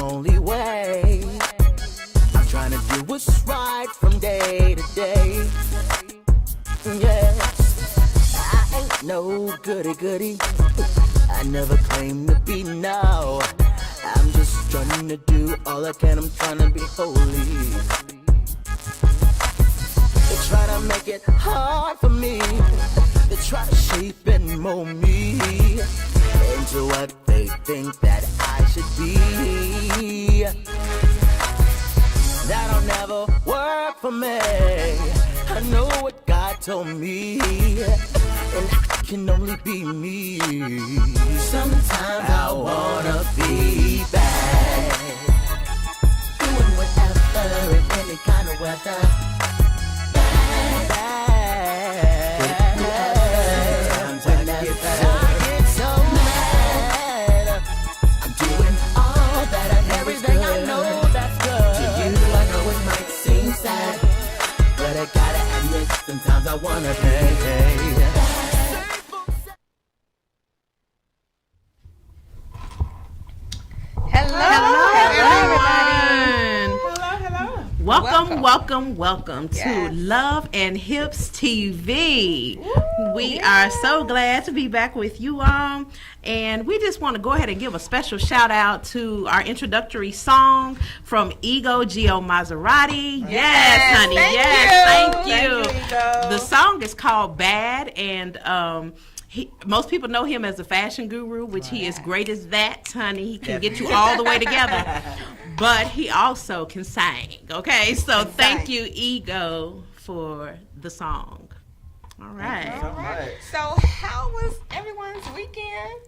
only way. I'm trying to do what's right from day to day. Yes, I ain't no goody. I never claim to be now. I'm just trying to do all I can. I'm trying to be holy. They try to make it hard for me. They try to shape and mold me into what they think that I should be. That'll never work for me. I know what God told me, and I can only be me. Sometimes I wanna be bad, doing whatever in any kind of weather. Sometimes I wanna pay. Hello, Welcome to Love and Hips TV. We are so glad to be back with you all, and we just want to go ahead and give a special shout out to our introductory song from Ego Gio Maserati. Yes, honey. Thank you. The song is called Bad, and most people know him as a fashion guru, which he is great as that, honey. He can get you all the way together. But he also can sing, okay? So thank you, Ego, for the song. All right. So how was everyone's weekend?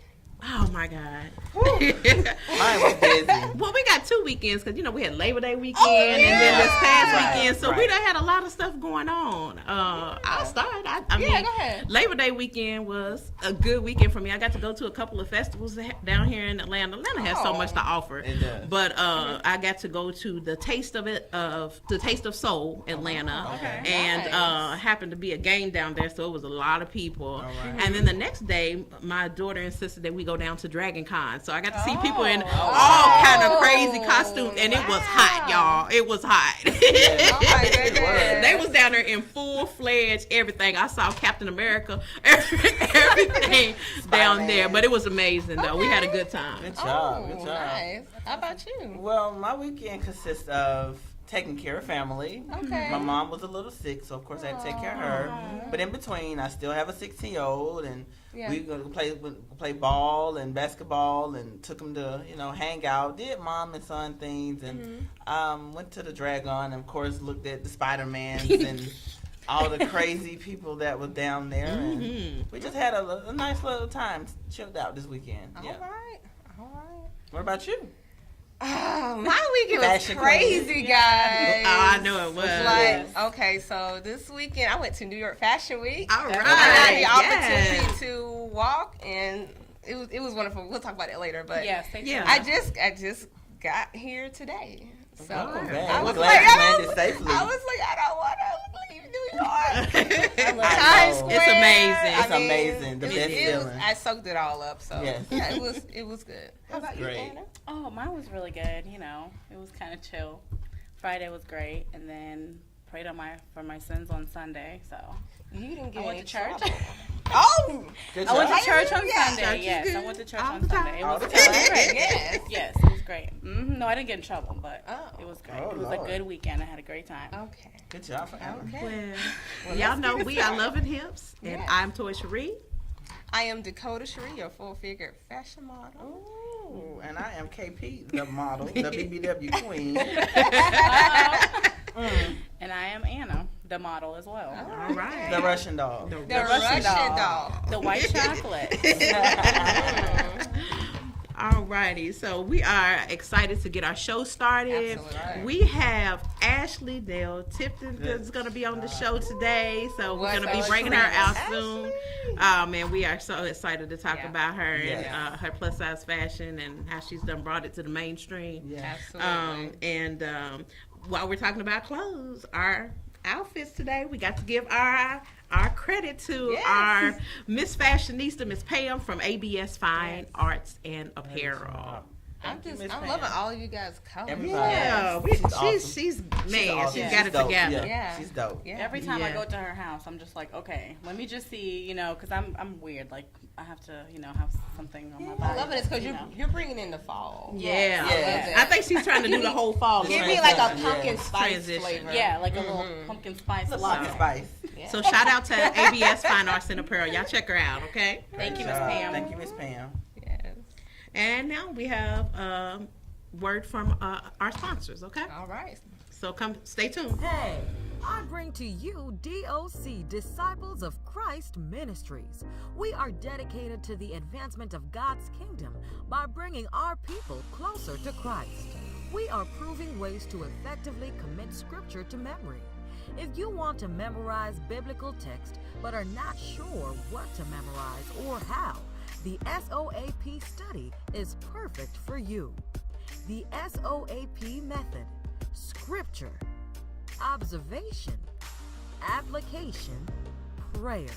Oh, my God. Mine was busy. Well, we got 2 weekends because, we had Labor Day weekend and then this past weekend. So we done had a lot of stuff going on. I'll start. I mean, go ahead. Labor Day weekend was a good weekend for me. I got to go to a couple of festivals down here in Atlanta. Atlanta has so much to offer. It does. But I got to go to the Taste of Soul, Atlanta. And happened to be a game down there, so it was a lot of people. And then the next day, my daughter insisted that we go down to Dragon Con. So I got to see people in all kind of crazy costumes, and it was hot, y'all. It was hot. They was down there in full-fledged everything. I saw Captain America, everything down there. But it was amazing, though. We had a good time. Good job. Nice. How about you? Well, my weekend consists of taking care of family. My mom was a little sick, so of course I had to take care of her. But in between, I still have a 16-year-old, and we go play ball and basketball, and took them to hang out. Did mom and son things, and went to the Dragon, and of course looked at the Spider-Mans and all the crazy people that were down there, and we just had a nice little time, chilled out this weekend. All right. What about you? Oh, my weekend was crazy, guys. I know it was. Okay, so this weekend I went to New York Fashion Week. All right. I had the opportunity to walk, and it was wonderful. We'll talk about it later, but I just got here today. So I was like, I don't want to leave New York. Times Square. It's amazing. It's amazing. The best feeling. I soaked it all up. So yes. It was good. How about you, Anna? Oh, mine was really good. It was kind of chill. Friday was great, and then prayed for my sins on Sunday. So you didn't get I went to church. Oh, I went to church on Sunday. Yes, I went to church on Sunday. It was great. Yes, it was great. No, I didn't get in trouble, but it was great. It was a good weekend. I had a great time. Okay. Good job for Anna. Well, y'all know we are Loving Hips, and I'm Toy Cherie. I am Dakota Cherie, your full-figured fashion model. Ooh, and I am KP, the model, the BBW queen. And I am Anna, the model as well. All right. The Russian doll. The Russian doll. The white chocolate. All righty, so we are excited to get our show started. Absolutely. We have Ashley Nell Tipton that's going to be on the show today, so we're going to be bringing her out soon. And we are so excited to talk about her and her plus size fashion and how she's done brought it to the mainstream. Yeah. Absolutely. While we're talking about clothes, our outfits today, we got to give our credit to our Miss Fashionista, Miss Pam from ABS Fine Arts and Apparel. I'm loving all of you guys' colors. Yeah, she's man, she's got it together. Yeah, she's dope. Yeah. Every time I go to her house, I'm just like, okay, let me just see, because I'm weird. Like I have to, have something on my body. I love it because you're bringing in the fall. Yeah. I think she's trying to do the whole fall. Give me like a pumpkin spice flavor. Yeah, like a little pumpkin spice. Pumpkin spice. Yeah. So shout out to ABS Fine Arts and Apparel. Y'all check her out, okay? Thank you, Miss Pam. Thank you, Miss Pam. Yes. And now we have word from our sponsors, okay? All right. So stay tuned. Hey, I bring to you DOC, Disciples of Christ Ministries. We are dedicated to the advancement of God's kingdom by bringing our people closer to Christ. We are proving ways to effectively commit scripture to memory. If you want to memorize biblical text but are not sure what to memorize or how, the SOAP study is perfect for you. The SOAP method: scripture, observation, application, prayer,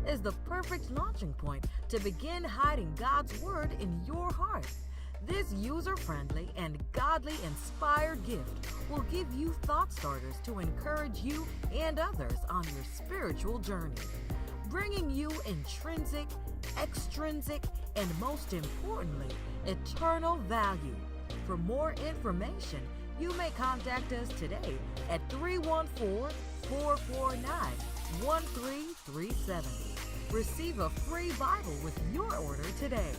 is the perfect launching point to begin hiding God's word in your heart. This user-friendly and godly-inspired gift will give you thought starters to encourage you and others on your spiritual journey, bringing you intrinsic, extrinsic, and most importantly, eternal value. For more information, you may contact us today at 314-449-1337. Receive a free Bible with your order today.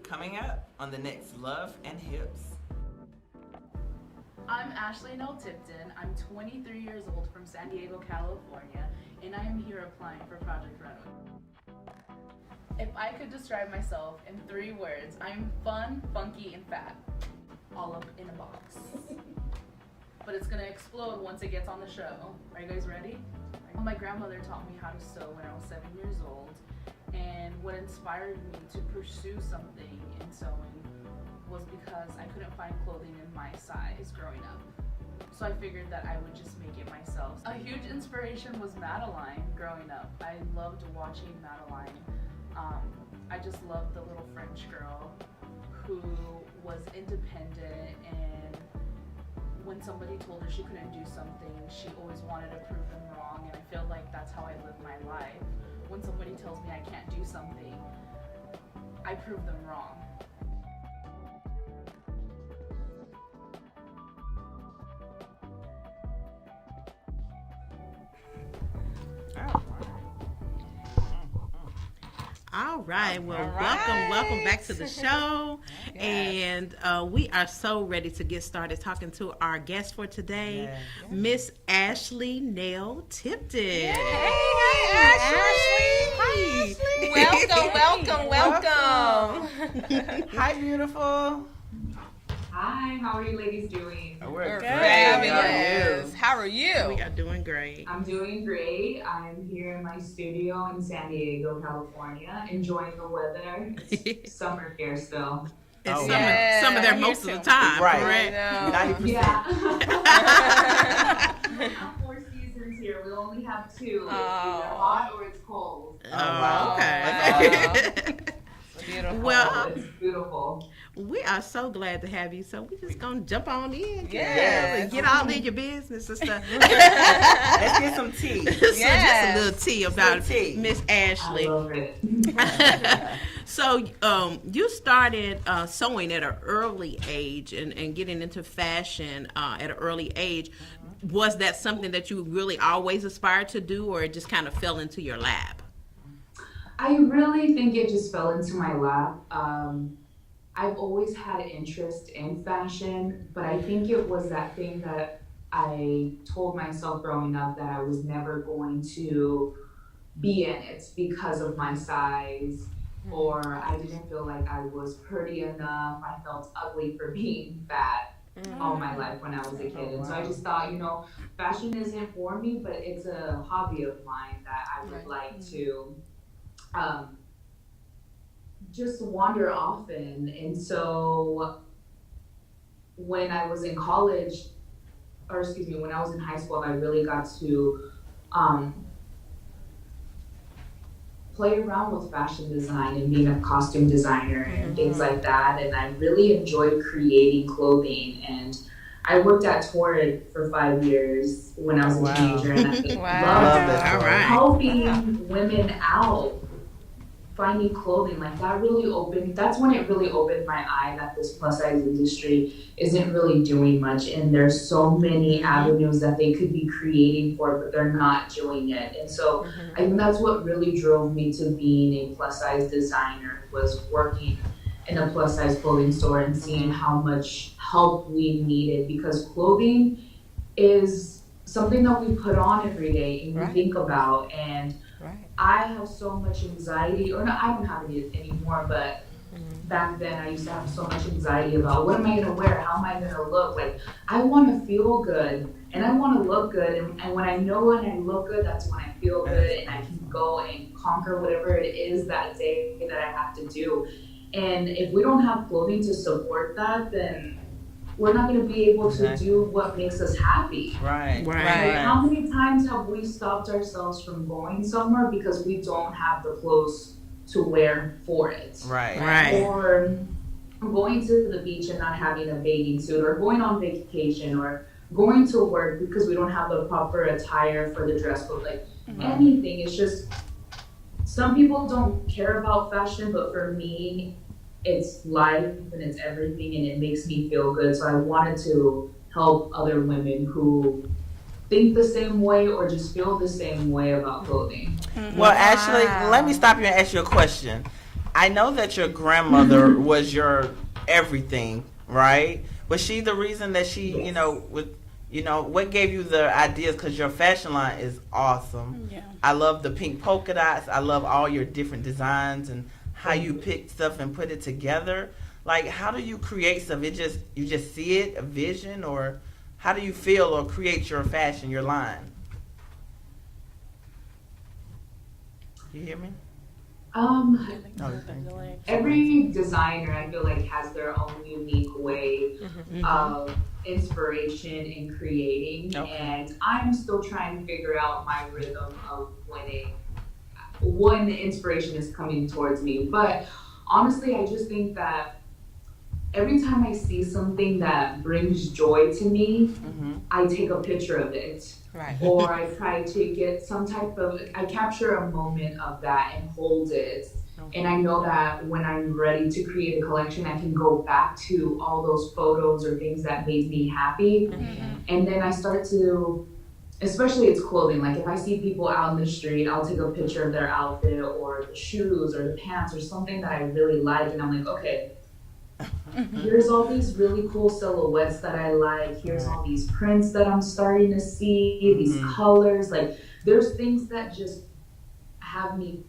Coming up on the next Love and Hips. I'm Ashley Nell Tipton. I'm 23 years old from San Diego, California, and I am here applying for Project Runway. If I could describe myself in 3 words, I'm fun, funky, and fat. All up in a box. But it's gonna explode once it gets on the show. Are you guys ready? My grandmother taught me how to sew when I was 7 years old, and what inspired me to pursue something in sewing was because I couldn't find clothing in my size growing up. So I figured that I would just make it myself. A huge inspiration was Madeline growing up. I loved watching Madeline. I just loved the little French girl who was independent, and when somebody told her she couldn't do something, she always wanted to prove them wrong, and I feel like that's how I live my life. When somebody tells me I can't do something, I prove them wrong. All right. Well, welcome back to the show. Yes. And we are so ready to get started talking to our guest for today, Miss Ashley Nell Tipton. Hey, Ashley. Hi, welcome. Hi, beautiful. Hi, how are you ladies doing? We're fabulous. How are you? We are doing great. I'm doing great. I'm here in my studio in San Diego, California, enjoying the weather. It's summer here still. It's summer there most of the time, right? Correct? 90%. Yeah. We have 4 seasons here. We only have 2. It's either hot or it's cold. Oh, wow. Okay. Beautiful. Well, it's beautiful. We are so glad to have you. So we're just gonna jump on in, and get all in your business and stuff. Let's get some tea. So just a little tea about Miss Ashley. I love it. So you started sewing at an early age and getting into fashion at an early age. Was that something that you really always aspired to do, or it just kind of fell into your lap? I really think it just fell into my lap. I've always had an interest in fashion, but I think it was that thing that I told myself growing up that I was never going to be in it because of my size, or I didn't feel like I was pretty enough. I felt ugly for being fat all my life when I was a kid. And so I just thought, fashion isn't for me, but it's a hobby of mine that I would like to just wander off in. And so when I was in college, when I was in high school, I really got to play around with fashion design and being a costume designer and things like that. And I really enjoyed creating clothing. And I worked at Torrid for 5 years when I was a teenager, and I loved helping women out finding clothing. Like that's when it really opened my eye that this plus size industry isn't really doing much, and there's so many avenues that they could be creating for, but they're not doing it. And so I think that's what really drove me to being a plus size designer, was working in a plus size clothing store and seeing how much help we needed, because clothing is something that we put on every day and we think about. And I have so much anxiety, or no, I don't have it anymore, but back then I used to have so much anxiety about what am I gonna wear, how am I gonna look. Like, I wanna feel good and I wanna look good, and when I know when I look good, that's when I feel good and I can go and conquer whatever it is that day that I have to do. And if we don't have clothing to support that, then we're not going to be able to do what makes us happy. Right. How many times have we stopped ourselves from going somewhere because we don't have the clothes to wear for it? Right. Or going to the beach and not having a bathing suit, or going on vacation, or going to work because we don't have the proper attire for the dress code. Like anything. It's just, some people don't care about fashion, but for me, it's life and it's everything, and it makes me feel good. So I wanted to help other women who think the same way or just feel the same way about clothing. Well, actually, let me stop you and ask you a question. I know that your grandmother was your everything, right? Was she the reason that she, what gave you the ideas? Because your fashion line is awesome. Yeah. I love the pink polka dots. I love all your different designs and how you pick stuff and put it together. Like, how do you create stuff? You just see it, a vision, or how do you feel or create your fashion, your line? You hear me? Every designer, I feel like, has their own unique way of inspiration in creating, and I'm still trying to figure out my rhythm of when the inspiration is coming towards me. But honestly, I just think that every time I see something that brings joy to me, I take a picture of it. Or I try to get I capture a moment of that and hold it. And I know that when I'm ready to create a collection, I can go back to all those photos or things that made me happy. And then I start to, especially it's clothing, like if I see people out in the street, I'll take a picture of their outfit or the shoes or the pants or something that I really like, and I'm like, okay, here's all these really cool silhouettes that I like, here's all these prints that I'm starting to see, these colors, like there's things that just have me,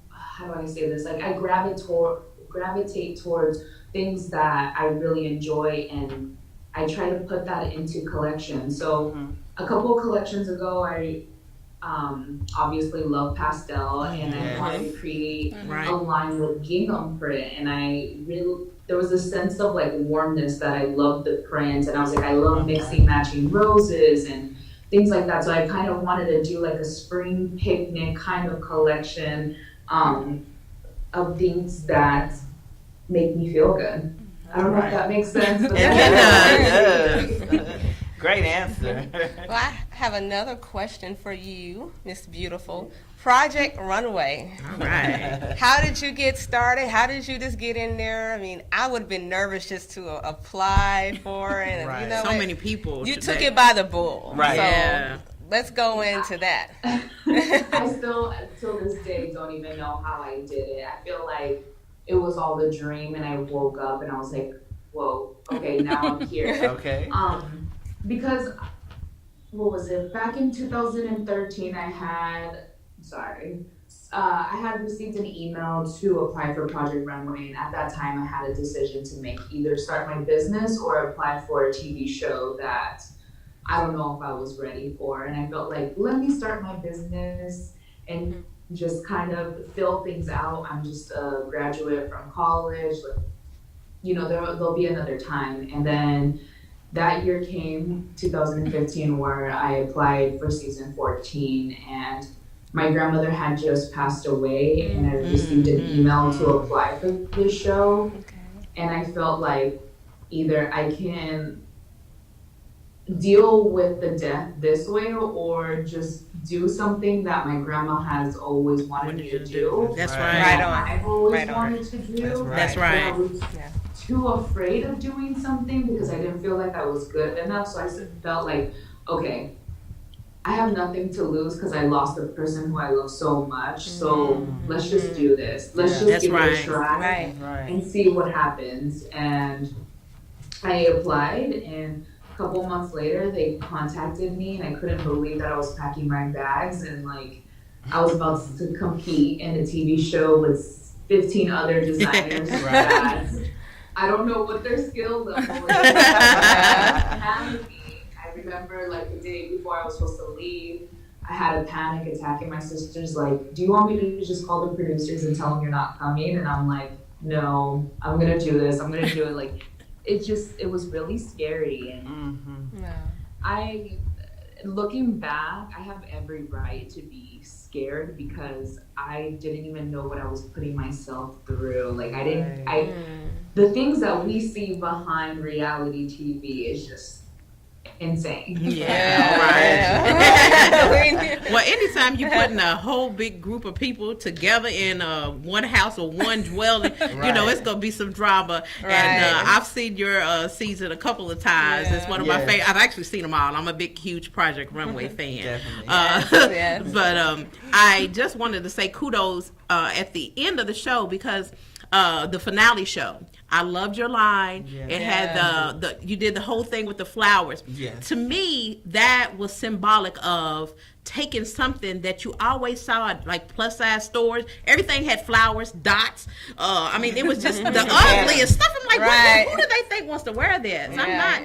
how do I say this, like I gravitate towards things that I really enjoy, and I try to put that into collections. So a couple of collections ago, I obviously love pastel, and I wanted to create a line with gingham print, and there was a sense of like warmness that I loved the print, and I was like, I love mixing matching roses and things like that. So I kind of wanted to do like a spring picnic kind of collection of things that make me feel good. I don't know if that makes sense. But it does. Great answer. Well, I have another question for you, Miss Beautiful. Project Runway. All right. How did you get started? How did you just get in there? I mean, I would have been nervous just to apply for it. And, you know, so many people. You took it by the bull. Right. So let's go into that. I still, till this day, don't even know how I did it. I feel like it was all a dream, and I woke up and I was like, whoa, okay, now I'm here. Okay. Because, what was it? Back in 2013, I had received an email to apply for Project Runway, and at that time I had a decision to make, either start my business or apply for a TV show that I don't know if I was ready for. And I felt like, let me start my business and just kind of fill things out. I'm just a graduate from college, you know, there'll be another time. And then that year came, 2015, where I applied for season 14, and my grandmother had just passed away, and I received an email to apply for this show. And I felt like either I can deal with the death this way or just do something that my grandma has always wanted me to do. That's right. I've always wanted to do. That's right. I was too afraid of doing something because I didn't feel like I was good enough. So I felt like, okay, I have nothing to lose because I lost a person who I love so much. So let's just do this. Let's just give it a try and see what happens. And I applied, and a couple months later, they contacted me, and I couldn't believe that I was packing my bags and like I was about to compete in a TV show with 15 other designers. I don't know what their skill level is. I remember like the day before I was supposed to leave, I had a panic attack, and my sister's like, do you want me to just call the producers and tell them you're not coming? And I'm like, no, I'm gonna do this. I'm gonna do it. Like, it was really scary. And looking back, I have every right to be scared because I didn't even know what I was putting myself through. Like the things that we see behind reality TV is just insane. Well, anytime you putting a whole big group of people together in one house or one dwelling, you know it's gonna be some drama. And I've seen your season a couple of times. It's one of my favorite. I've actually seen them all. I'm a big, huge Project Runway fan. But I just wanted to say kudos at the end of the show because the finale show. I loved your line. It had you did the whole thing with the flowers. To me, that was symbolic of taking something that you always saw at like plus size stores. Everything had flowers, dots. I mean, it was just the ugliest stuff. I'm like, who do they think wants to wear this? I'm not,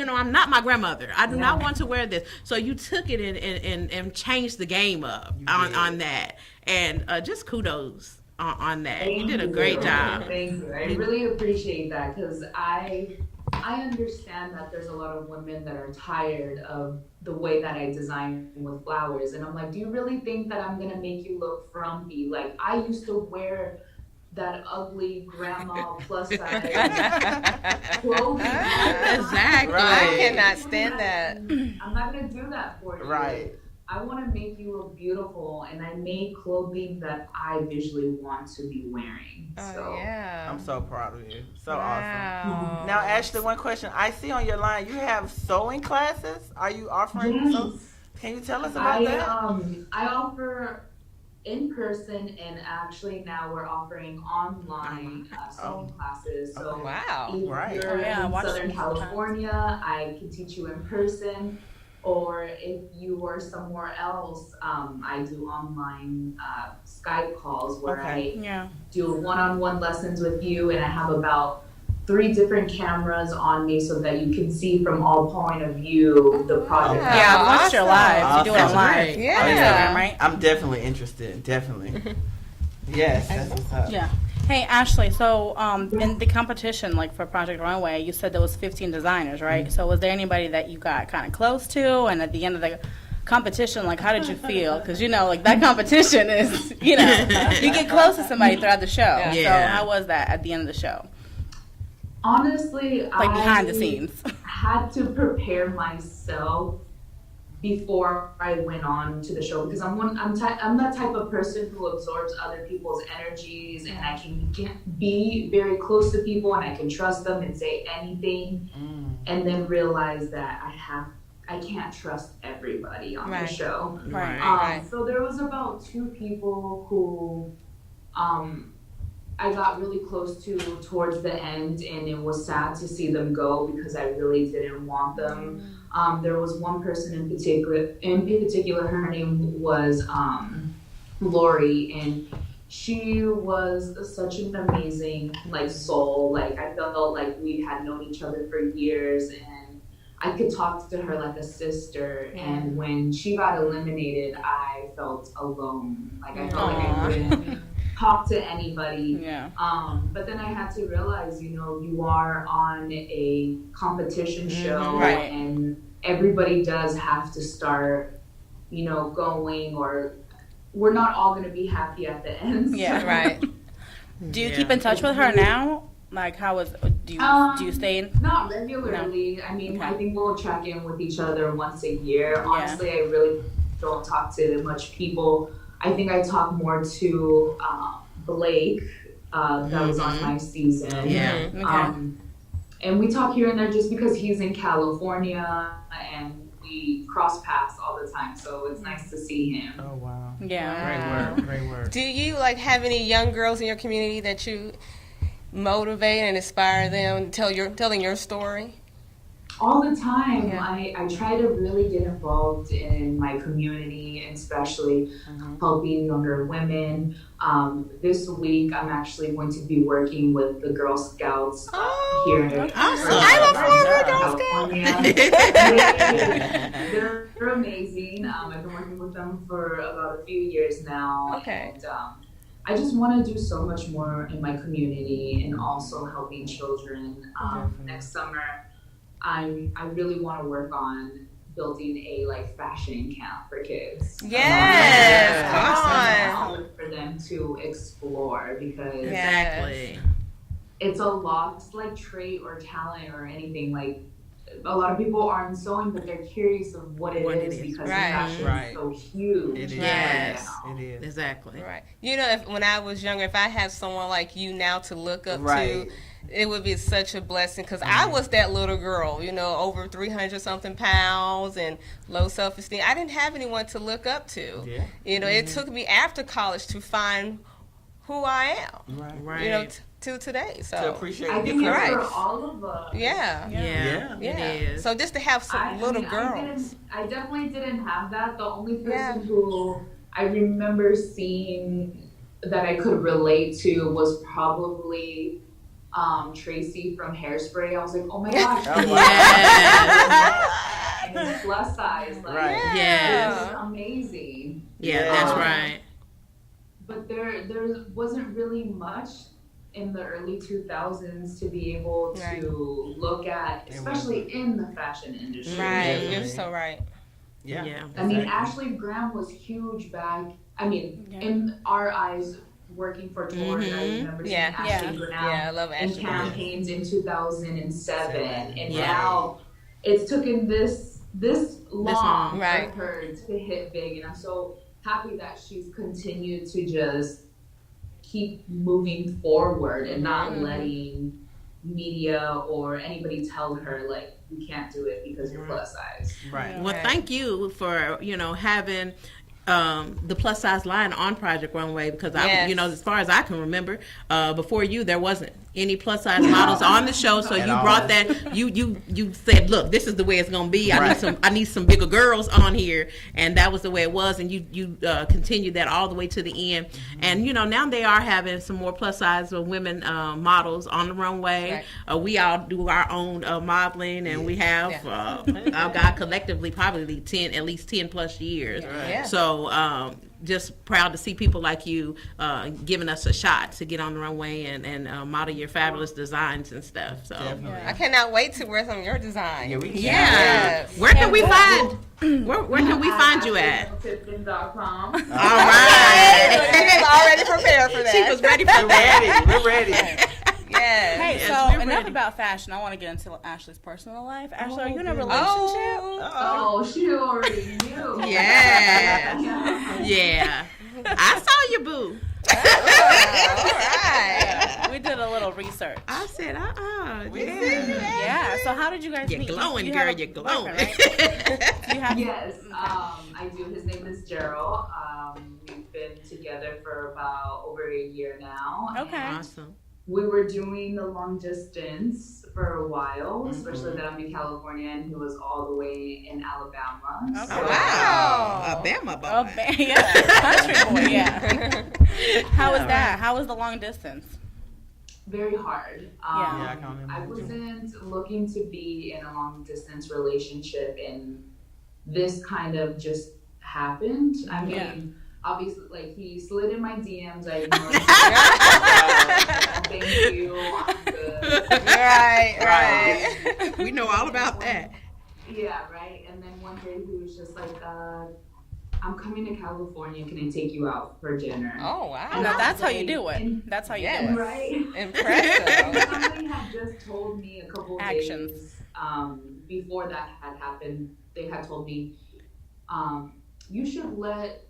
I'm not my grandmother. I do not want to wear this. So you took it and changed the game up on that. And just kudos on that. You did a great job. Thank you. I really appreciate that because I understand that there's a lot of women that are tired of the way that I design with flowers. And I'm like, do you really think that I'm going to make you look frumpy? Like, I used to wear that ugly grandma plus size clothing. Exactly. I cannot stand that. I'm not going to do that for you. I want to make you look beautiful, and I make clothing that I visually want to be wearing. I'm so proud of you. So awesome. Now, Ashley, one question. I see on your line you have sewing classes. Are you offering those? Can you tell us about that? I offer in person, and actually now we're offering online sewing classes. So if you're in Southern California, I can teach you in person. Or if you were somewhere else, I do online Skype calls where I do one-on-one lessons with you, and I have about 3 different cameras on me so that you can see from all point of view the project. I watched your live. You do it live. Right? I'm definitely interested. Definitely. Yes, that's what's up. Yeah. Hey, Ashley, so in the competition, like for Project Runway, you said there was 15 designers, right? So was there anybody that you got kind of close to? And at the end of the competition, like, how did you feel? Because, like, that competition is, you get close to somebody throughout the show. So how was that at the end of the show? Honestly, like behind the scenes. Had to prepare myself before I went on to the show because I'm that type of person who absorbs other people's energies, and I can be very close to people and I can trust them and say anything, and then realize that I can't trust everybody on the show. So there was about 2 people who I got really close to towards the end, and it was sad to see them go because I really didn't want them. There was one person in particular, her name was Lori, and she was such an amazing soul. Like, I felt like we had known each other for years, and I could talk to her like a sister. And when she got eliminated, I felt alone. Like, I felt like I couldn't talk to anybody. Yeah. But then I had to realize, you are on a competition show, right. and everybody does have to start, going, or we're not all going to be happy at the end. Yeah, so. Right. Do you keep in touch with her now? Like, do you stay in? Not regularly. No. I mean, I think we'll check in with each other once a year. Honestly, I really don't talk to much people. I think I talk more to Blake, that was on my season. Yeah. Okay. And we talk here and there just because he's in California and we cross paths all the time. So it's nice to see him. Oh, wow. Yeah. Great work. Do you have any young girls in your community that you motivate and inspire them, telling your story? All the time. Yeah. I try to really get involved in my community, and especially helping younger women. This week, I'm actually going to be working with the Girl Scouts here in California. They're amazing. I've been working with them for about a few years now. Okay. And, I just want to do so much more in my community and also helping children. Next summer, I really want to work on building a fashion camp for kids. Yes, awesome. For them to explore, because Exactly. it's a lot trait or talent or anything. A lot of people aren't sewing, but they're curious of what it is because fashion is so huge. It is. Yes. It is. Exactly. Right. When I was younger, if I had someone like you now to look up to, it would be such a blessing, because I was that little girl, over 300 something pounds and low self-esteem. I didn't have anyone to look up to. Yeah. It took me after college to find who I am. Right. To today. So to appreciate I think it's for all of us. Yeah. It is. So just to have some little girls. I definitely didn't have that. The only person who I remember seeing that I could relate to was probably Tracy from Hairspray. I was like, oh my gosh. And it's plus size. It's amazing. Yeah, that's right. But there wasn't really much in the early 2000s to be able to look at, especially in the fashion industry. Right, you're so right. Yeah. I mean, Ashley Graham was huge back, in our eyes, working for Torrid. I remember seeing Ashley Graham I love Ashley in campaigns in 2007. And now it's taken this long for her to hit big. And I'm so happy that she's continued to just keep moving forward and not letting media or anybody tell her you can't do it because you're plus size. Right. Well, thank you for having the plus size line on Project Runway, because as far as I can remember, before you there wasn't any plus size models on the show, so you brought that. You said, look, this is the way it's gonna be. I need some bigger girls on here, and that was the way it was. And you continued that all the way to the end. And now they are having some more plus size women models on the runway. We all do our own modeling, and we have our guy collectively probably at least 10 plus years. So just proud to see people like you giving us a shot to get on the runway and model your fabulous designs and stuff. So I cannot wait to wear some of your designs. Where can we find where can we find you at? NellTipton.com. All right. She was already prepared for that. She was ready for that. We're ready. Yes. Hey, so enough about fashion. I want to get into Ashley's personal life. Ashley, are you in a relationship? Oh, she already knew. Yeah. I saw you, boo. All right. We did a little research. I said, We see you. Yeah. So how did you guys meet? You're glowing, girl. You're glowing. Right? Yes, I do. His name is Gerald. We've been together for about over a year now. Okay. Awesome. We were doing the long distance for a while, especially that I'm in California, and he was all the way in Alabama. Okay. So, Wow. Alabama boy. Country boy, How was that? How was the long distance? very hard. I can't imagine. I wasn't looking to be in a long distance relationship, and this kind of just happened. I mean, obviously, like, he slid in my DMs. I ignored him. Thank you. I'm good. Right. We know all about that. Yeah, right. And then one day he was just like, I'm coming to California. Can I take you out for dinner? Oh, wow. No, that's how you do it. That's how you do it. Right? Impressive. Somebody had just told me a couple Actions. days before that had happened. They had told me, you should let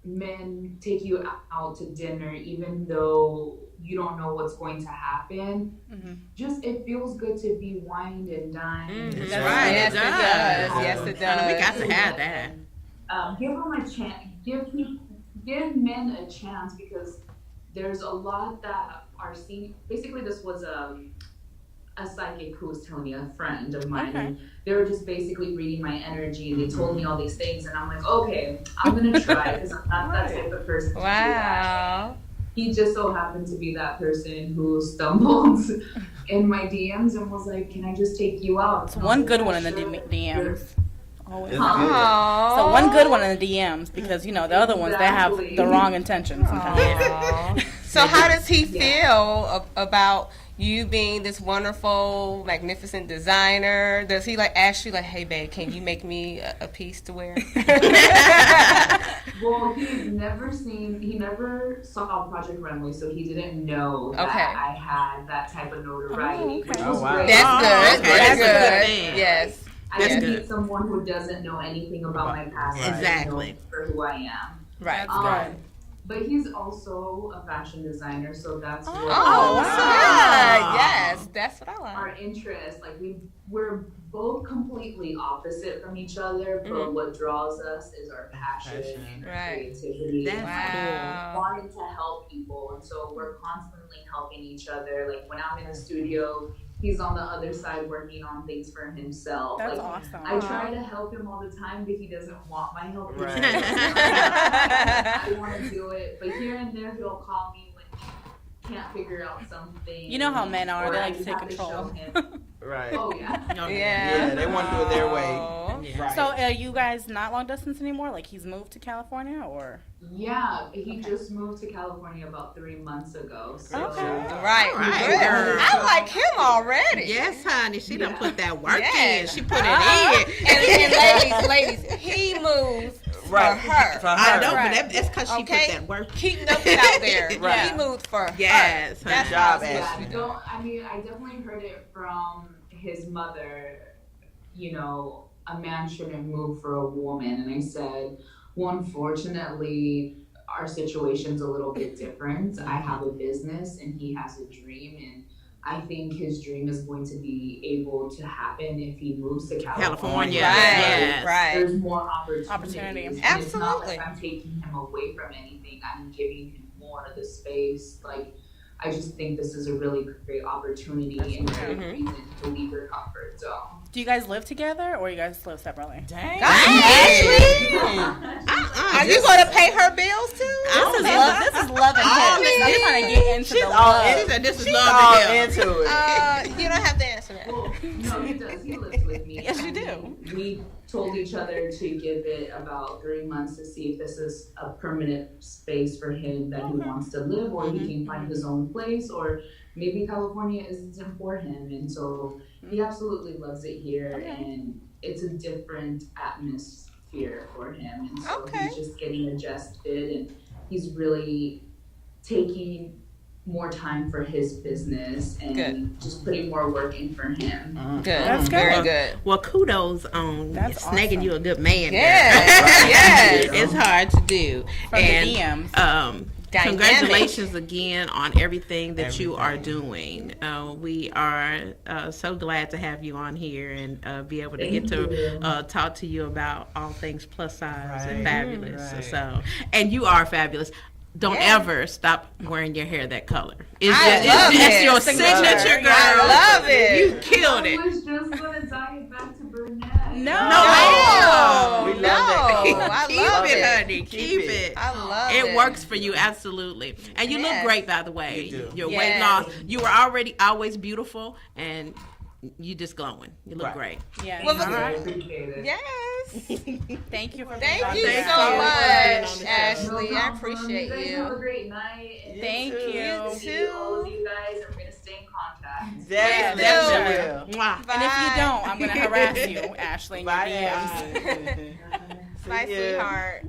men take you out to dinner even though you don't know what's going to happen. Just, it feels good to be wined and dined. That's right. Yes, it does. Yes, it does. We got to have that. Give them a chance. Give men a chance, because there's a lot that are seen. Basically, this was a psychic who was telling me, a friend of mine. Okay. And they were just basically reading my energy. They told me all these things, and I'm like, okay, I'm gonna try, because I'm not that type of person. Wow. He just so happened to be that person who stumbled in my DMs and was like, "Can I just take you out?" It's one good one in the DMs. Always. So one good one in the DMs, because the other ones, they have the wrong intentions sometimes. So how does he feel about you being this wonderful, magnificent designer? Does he ask you "Hey babe, can you make me a piece to wear?" Well, he never saw Project Runway, so he didn't know that I had that type of notoriety. Oh, okay. Oh, wow. That's good. Okay. That's That's good. good. Yes. I didn't need someone who doesn't know anything about my past. Exactly. For who I am. Right. Good. But he's also a fashion designer, so that's what Wow. Yes, that's what I like. our interests. We're both completely opposite from each other, but what draws us is our passion and our creativity. That's Wow. Wanting to help people, and so we're constantly helping each other. Like when I'm in the studio, he's on the other side working on things for himself. That's awesome. I try to help him all the time, but he doesn't want my help. Right. I want to do it, but here and there he'll call me when he can't figure out something. You know how men are. or They I like to just take have control. show him. Right. Oh yeah. Yeah, they want to do it their way. Aw. Right. So are you guys not long distance anymore? Like he's moved to California, or? Yeah, he just moved to California about 3 months ago. So. Okay. Right. All right, Good. girl. I like him already. Yes, honey. She done put that work Yes. in. She put it in. And ladies, he moved Right. for her. For her. I know, Right. but that's because she Okay. put that work. Keep nothing out there. Right. He moved for Yes, her. That's Good job, awesome. Ashley. I definitely heard it from his mother, a man shouldn't move for a woman. And I said, well, unfortunately, our situation's a little bit different. I have a business and he has a dream, and I think his dream is going to be able to happen if he moves to California. Yes. Right. There's more opportunities. Opportunity. And it's not Absolutely. like I'm taking him away from anything. I'm giving him more of the space. I just think this is a really great opportunity and a great reason to leave your comfort zone. Do you guys live together, or you guys live separately? Dang. Ashley, are you going to pay her bills too? This is love and hip. I'm trying to get into the love. She said this is She's love all to him. into it. You don't have to answer that. Well, no, he does. He lives with me. Yes, you do. We told each other to give it about 3 months to see if this is a permanent space for him that he wants to live, or he can find his own place, or maybe California isn't for him. And so he absolutely loves it here, and it's a different atmosphere for him. And so he's just getting adjusted, and he's really taking more time for his business and just putting more work in for him. Good. That's good. Very good. Well, kudos on That's snagging awesome. you a good man. Yes. Yes. It's hard to do. From the DMs. Congratulations again on everything that you are doing. We are so glad to have you on here and be able to get to talk to you about all things plus size and fabulous. Right. So, and you are fabulous. Don't ever stop wearing your hair that color. It's love it's it. your signature, girl. I love it. You killed I it. was just going to dye it back to brunette. No. We love that. I Keep love it, it. honey. Keep it. I love it. It works for you, absolutely. And you look Yes. great, by the way. You do. Your Yes. weight loss. You were already always beautiful, and you just glowing. You look great. Yeah. Well, I appreciate it. Yes. Thank you for Thank being you on so the much, show. Ashley. No I problem. appreciate You guys you. have a great night. And Thank you. You too. all of you guys. I'm going to stay in contact. Definitely. Mwah. And if you don't, I'm going to harass you, Ashley, in your Bye, DMs. Bye, sweetheart.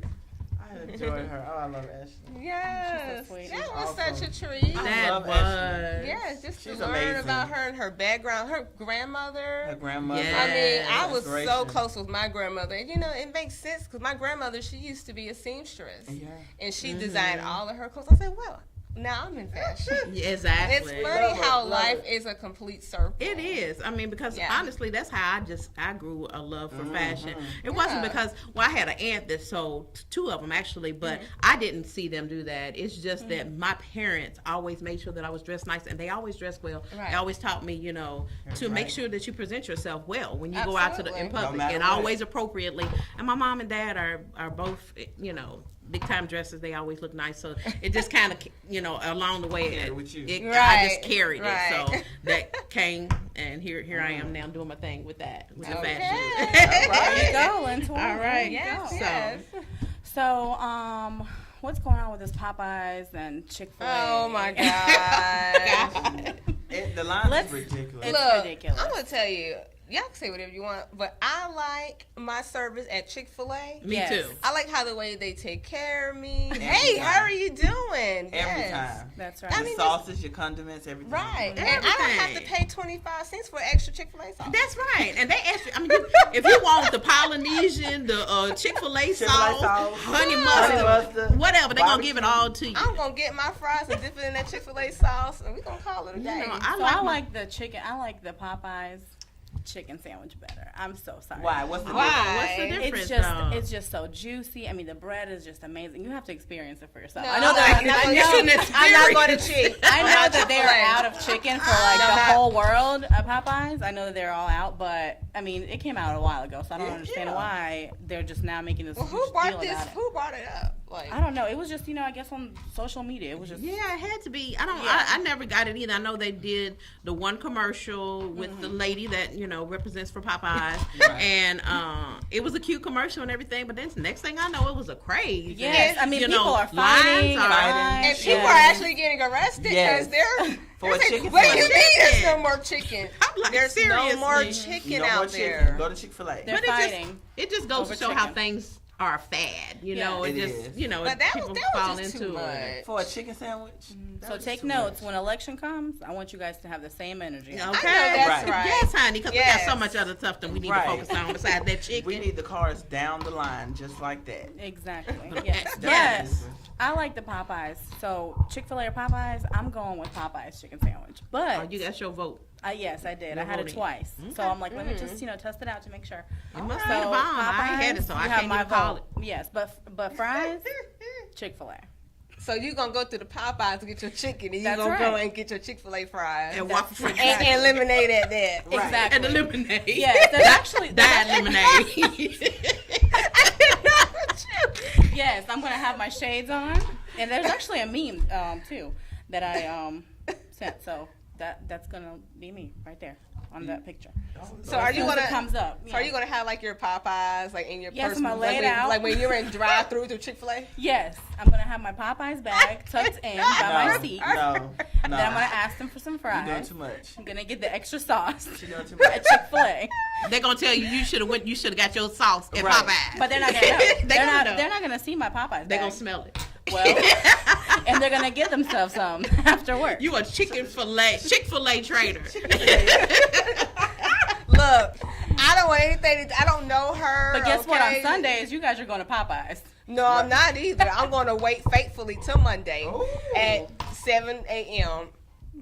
I enjoyed her. Oh, I love Ashley. Yes. She's so sweet. That was Awesome. such a treat. That love was. Ashley. Yes, just to She's learn amazing. about her and her background, her grandmother. Her grandmother. Yeah. I mean, I was so Inspiration. close with my grandmother. And, you know, it makes sense because my grandmother, she used to be a seamstress. Yeah. And she designed all of her clothes. I said, well, now I'm in fashion. Exactly. It's funny Love it, how love life it. is a complete circle. It is. I mean, because Yeah. honestly, that's how I grew a love for fashion. It wasn't Yeah. because, well, I had an aunt that sold two of them actually, but I didn't see them do that. It's just that my parents always made sure that I was dressed nice, and they always dressed well. Right. They always taught me, you know, to make sure that you present yourself well when you go out to the in Absolutely. public, No matter and what. always appropriately. And my mom and dad are both, you know, big time dressers. They always look nice, so it just kind of, you know, along the way, Carried with you. I Right, just carried right. it. So that came, and here I am now doing my thing with that, with the fashion. There you go, Lynn. All right. Yes, So, yes. So, what's going on with this Popeyes and Chick-fil-A? Oh, my God. The line Let's- is ridiculous. It's Look, ridiculous. I'm going to tell you, y'all can say whatever you want, but I like my service at Chick-fil-A. Me Yes. too. I like how the way they take care of me. Every Hey, time. how are you doing? Every Yes. time. That's right. I The mean, sauces, your condiments, everything. Right. And I don't have to Everything. pay 25 cents for extra Chick-fil-A sauce. That's right. And they ask you, I mean, if you want the Polynesian, the Chick-fil-A sauce, sauce, honey honey mustard, mustard, whatever, they're going to give it all to you. I'm going to get my fries and dip it in that Chick-fil-A sauce, and we're going to call it a day. You know, I like the chicken. I like the Popeyes chicken sandwich better. I'm so sorry. Why? What's the Why? What's the difference, It's just so juicy. I mean, the bread is just amazing. You have to experience it for yourself. No, I know that I'm not I gonna- know, I'm not going to cheat. I know Not that they're Chick-fil-A. out of chicken for like the whole world of Popeyes. I know that they're all out, but I mean, it came out a while ago, so I don't understand why they're just now making this Well, huge who brought deal this? about it. Who brought it up? Like, I don't know. It was just, I guess on social media. It was just. Yeah, it had to be. I never got it either. I know they did the one commercial with the lady that, you know, represents for Popeyes. And it was a cute commercial and everything, but then next thing I know, it was a craze. Yes, And, I mean, you people know, are fighting. lines are- and people are actually getting arrested because Yes. they're For a saying, chicken what do you sandwich. mean there's no more chicken? I'm like, There's no more seriously. chicken No out more there. chicken. Go to Chick-fil-A. They're But fighting. it just goes over to show how chicken. things are a fad. You know, It it just, is. you know, But that people was fall just into too it. much. For a chicken sandwich? That So was take too notes. much. When election comes, I want you guys to have the same energy. Okay, I know that's right. Yes, honey, because we Yes. got so much other stuff that we need Right. to focus on besides that chicken. We need the cars down the line just like that. Exactly. Yes. Yes. That's Yes. different. I like the Popeyes. So Chick-fil-A or Popeyes, I'm going with Popeyes chicken sandwich. But Oh, you got your vote. yes, I did. You're I had it voting. twice. So I'm like, let me just test it out to make sure. It must So be the bomb. I ain't had it, so Popeyes, I you can't have my even call vote. it. Yes, but fries, Chick-fil-A. So you're going to go through the Popeyes to get your chicken, and you're That's going to go right. and get your Chick-fil-A fries. And waffle fries. And lemonade at that. Exactly. And the lemonade. Yes, that's actually Diet lemonade. Yes, I'm gonna have my shades on, and there's actually a meme too that I sent. So that's gonna be me right there on that picture. So are you As soon as going it to comes up? So are you going to have like your Popeyes like in your Yes, purse? I'm gonna lay like it when, out. Like when you're in drive-through through Chick-fil-A? Yes, I'm gonna have my Popeyes bag tucked in by my seat. No. Then I'm gonna ask them for some You're doing fries. too much. I'm gonna get the extra sauce You're doing too much. at Chick-fil-A. They're gonna tell you should have got your sauce at Right. Popeyes. But they're not gonna know. They gonna know. They're not gonna see my Popeyes They're bag. gonna smell it. Well, and they're gonna get themselves some after work. You a Chick-fil-A trader. Look, I don't want anything. I don't know her. But guess what? On okay? Sundays, you guys are going to Popeyes. No, I'm not either. I'm going to wait faithfully till Monday Ooh. at 7 a.m.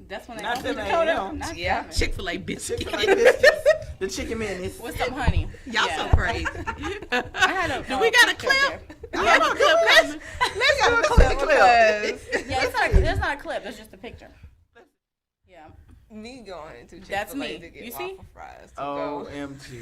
That's when they Not open 7 Dakota. a.m. Not Yeah. 7. Chick-fil-A biscuit. Chick-fil-A biscuits. The chicken minis. With some honey. Y'all Yeah. so crazy. I had a, Do we got a picture clip? there. We have a clip coming. Let's do a clip because Yeah, there's not a clip. It's just a picture. Yeah. me going into Chick-fil-A That's me. to get You see? waffle fries. OMG.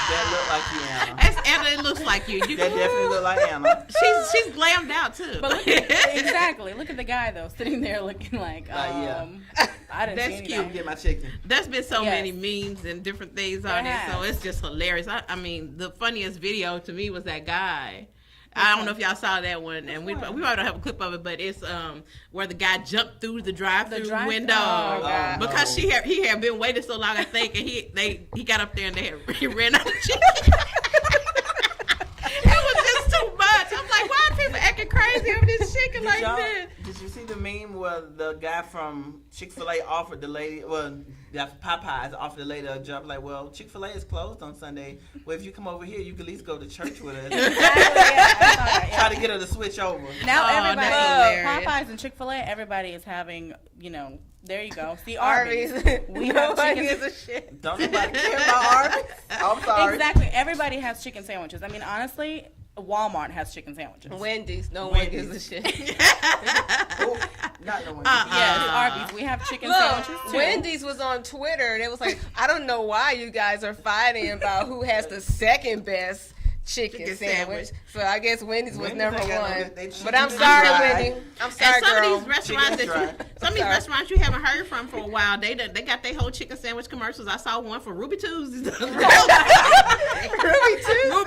That look like you, Anna. That's Anna. It looks like you. That definitely look like Anna. She's glammed out too. But exactly. Look at the guy though, sitting there looking like, yeah. I didn't That's see cute. anything. Get my chicken. There's been so many memes and different things on it, so it's just hilarious. I mean, the funniest video to me was that guy. I don't know if y'all saw that one, and we probably don't have a clip of it, but it's where the guy jumped through the drive-through window because he had been waiting so long, I think, and he got up there and he ran out of chicken. It was just too much. I'm like, why are people acting crazy over this chicken like this? Did you see the meme where the guy from Chick-fil-A offered the lady, Popeyes offered the lady a job? Like, well, Chick-fil-A is closed on Sunday. Well, if you come over here, you can at least go to church with us. Try to get her to switch over. Now everybody, Popeyes and Chick-fil-A, everybody is having, there you go. See, Arby's. We have chicken. Don't nobody care about Arby's? I'm sorry. Exactly. Everybody has chicken sandwiches. I mean, honestly, Walmart has chicken sandwiches. Wendy's. No one gives a shit. Not no Wendy's. Yes, Arby's. We have chicken sandwiches too. Wendy's was on Twitter and it was like, I don't know why you guys are fighting about who has the second best chicken sandwich. So I guess Wendy's was number one. But I'm sorry, Wendy. I'm sorry, some girl. of these restaurants restaurants you haven't heard from for a while, they got their whole chicken sandwich commercials. I saw one for Ruby Tuesday. Ruby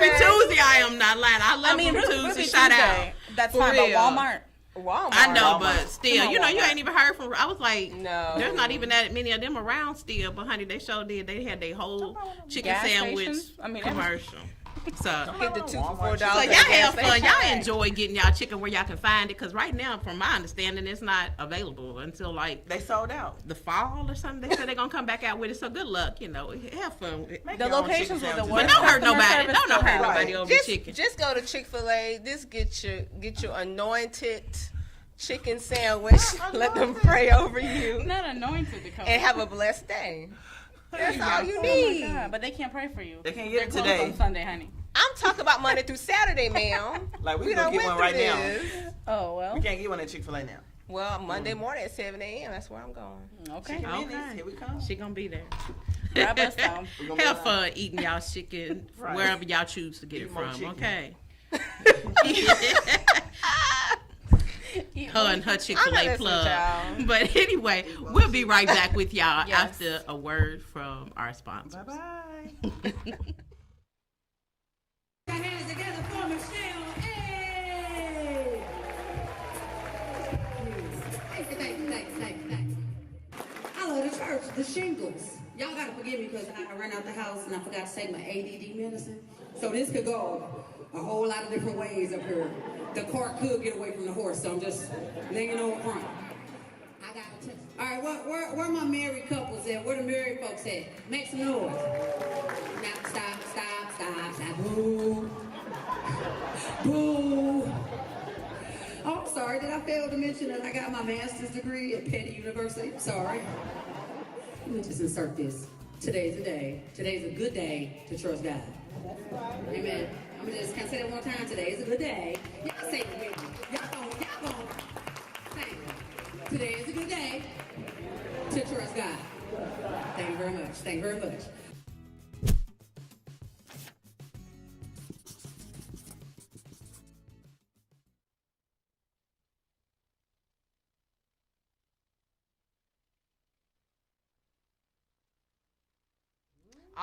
Tuesday, I am not lying. I love Ruby Tuesday. Shout out. That's fine, but Walmart. I know, but still, you ain't even heard from. I was like, no, there's not even that many of them around still. But honey, they sure did. They had their whole chicken sandwich commercial. So get the 2 for $4. So y'all have fun. Y'all enjoy getting y'all chicken where y'all can find it, because right now, from my understanding, it's not available until like they sold out the fall or something. They said they're gonna come back out with it. So good luck. Have fun. The locations were the worst. But don't hurt nobody. Don't hurt nobody over chicken. Just go to Chick-fil-A. Just get your anointed chicken sandwich. Let them pray over you. Not anointed to come. And have a blessed day. That's all you need. Oh my God, but they can't pray for you. They can't get it today. On Sunday, honey. I'm talking about Monday through Saturday, ma'am. Like we gonna get one right now. Oh well. We can't get one at Chick-fil-A now. Well, Monday morning at 7 a.m. That's where I'm going. Okay. Here we come. She gonna be there. Grab us some. Have fun eating y'all chicken wherever y'all choose to get it from. Okay. Her and her Chick-fil-A plug. But anyway, we'll be right back with y'all after a word from our sponsors. Bye-bye. Hands together for Michelle. Hey! Thank you. I love the church, the shingles. Y'all gotta forgive me because I ran out the house and I forgot to take my ADD medicine. So this could go a whole lot of different ways up here. The cart could get away from the horse, so I'm just letting you know up front. I got to. All right, where my married couples at? Where the married folks at? Make some noise. Now stop. Boo. Boo. Oh, I'm sorry. Did I fail to mention that I got my master's degree at Petty University? Sorry. Let me just insert this. Today's a day. Today's a good day to trust God. Amen. I'm gonna just, can I say that one more time? Today is a good day. Y'all say it with me. Y'all gon' say it. Today is a good day to trust God. Thank you very much.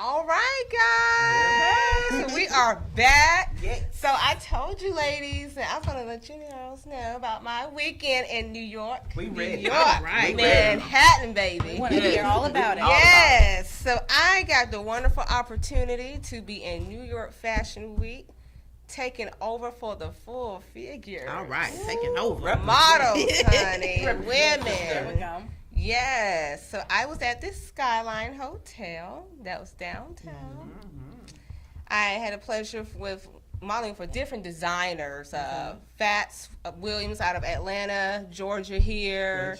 All right, guys. So we are back. Yes. So I told you, ladies, that I was going to let you girls know about my weekend in New York. We ready. New York. Right. Manhattan, baby. We want to hear all about it. Yes. So I got the wonderful opportunity to be in New York Fashion Week, taking over for the full figure. All right. Taking over. Models, honey. Women. There we go. Yes. So I was at this Skyline Hotel that was downtown. Mm-hmm. I had a pleasure with modeling for different designers. Fats Williams out of Atlanta, Georgia here.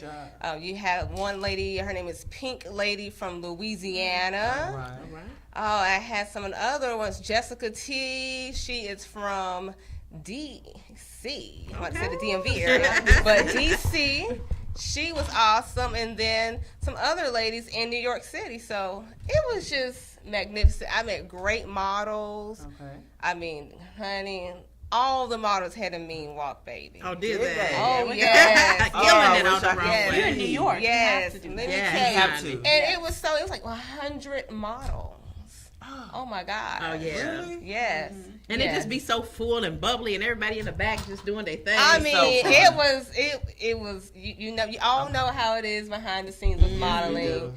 You had one lady, her name is Pink Lady from Louisiana. All right. Oh, I had some of the other ones. Jessica T. She is from DC. I'm about to say the DMV area, but DC. she was awesome, and then some other ladies in New York City. So it was just magnificent. I met great models. Okay. I mean, honey, all the models had a mean walk, baby. Oh, did they? Oh, yes. Killing it on the runway. You're in New York. Yes. You have to. And it was like 100 models. Oh my God. Oh yeah. Really? Yes. Mm-hmm. And it just be so full and bubbly, and everybody in the back just doing their thing. I mean, it was you know, you all know how it is behind the scenes with modeling.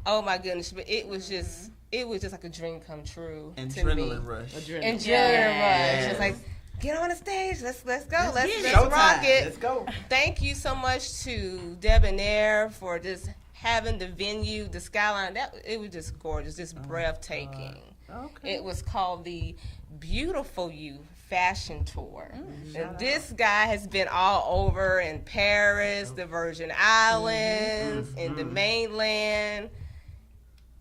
Oh my goodness, but it was just like a dream come true. Adrenaline rush. Adrenaline rush. Just like, get on the stage. Let's go. Let's rock it. Let's go. Thank you so much to Debonair for just having the venue, the skyline. It was just gorgeous, just breathtaking. Okay. It was called the Beautiful You Fashion Tour. And this guy has been all over in Paris, the Virgin Islands, in the mainland.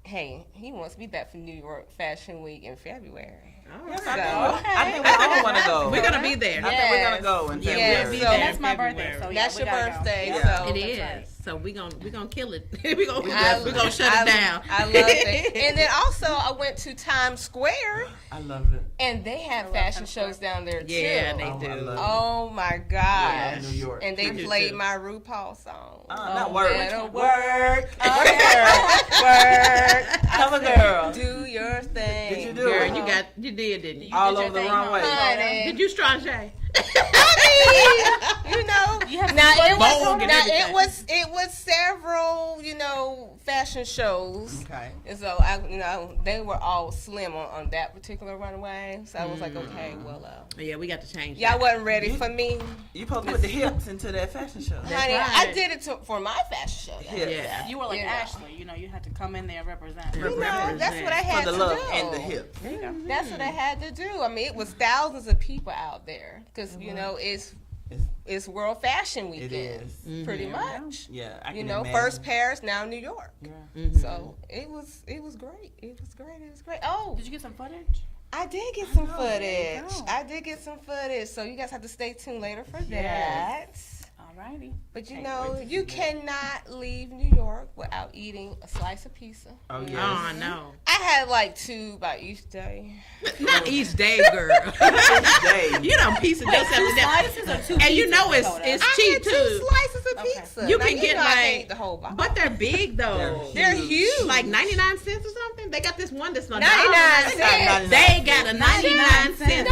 Hey, he wants me back for New York Fashion Week in February. I think we all want to go. We're gonna be there. I think we're gonna go in February. Yes. So that's my birthday. So that's your birthday. Go. So it is. Right. So we're gonna kill it. we're gonna shut it down. I love it. And then also I went to Times Square. I love it. And they have fashion shows down there too. Yeah, they do. Oh my gosh. New York. And they played my RuPaul song. Not work. Work. Cover girl. Do your thing. Did you do Girl, it? you did, didn't you? All over the runway. Honey. Did you strange? I mean, you know, it was several, you know, fashion shows. Okay. And so they were all slim on that particular runway. So I was like, okay, well, yeah, we got to change. Y'all wasn't ready for me. You supposed to put the hips into that fashion show. Honey, right. I did it for my fashion show. Yeah. You were like Ashley, you know, you had to come in there and represent. You know, that's what I had to do. For the look and the hips. That's what I had to do. I mean, it was thousands of people out there because, you know, it's World Fashion Weekend. It is. Pretty much. Yeah, I can You know, imagine. first Paris, now New York. Yeah. So it was great. It was great. Oh, did you get some footage? I did get some footage. So you guys have to stay tuned later for that. Alrighty. But you know, you cannot leave New York without eating a slice of pizza. Oh, yes. Oh, no. I had like 2 by each day. Not each day, girl. Each day. You know, pizza just have Slices or 2 and you know it's cheap I had 2 slices of pizza. You now, can get I like, can't eat the whole box. but they're big though. They're huge. Like 99 cents or something. They got this one that's not 99 cents. They got a 99 cents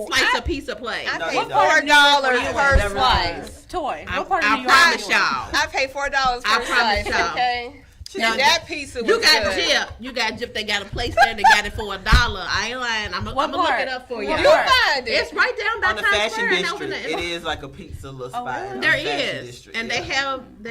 slice of pizza plate. I paid $4 per slice. Toy. I promise y'all. I paid $4 per promise slice. y'all. Okay. Now that pizza was You got good. You got Jip. They got a place there. They got it for $1. I ain't lying. I'm gonna look it up for you. You find it. It's right down by on the Times fashion Square. district. It is like a pizza little spot. There is, and they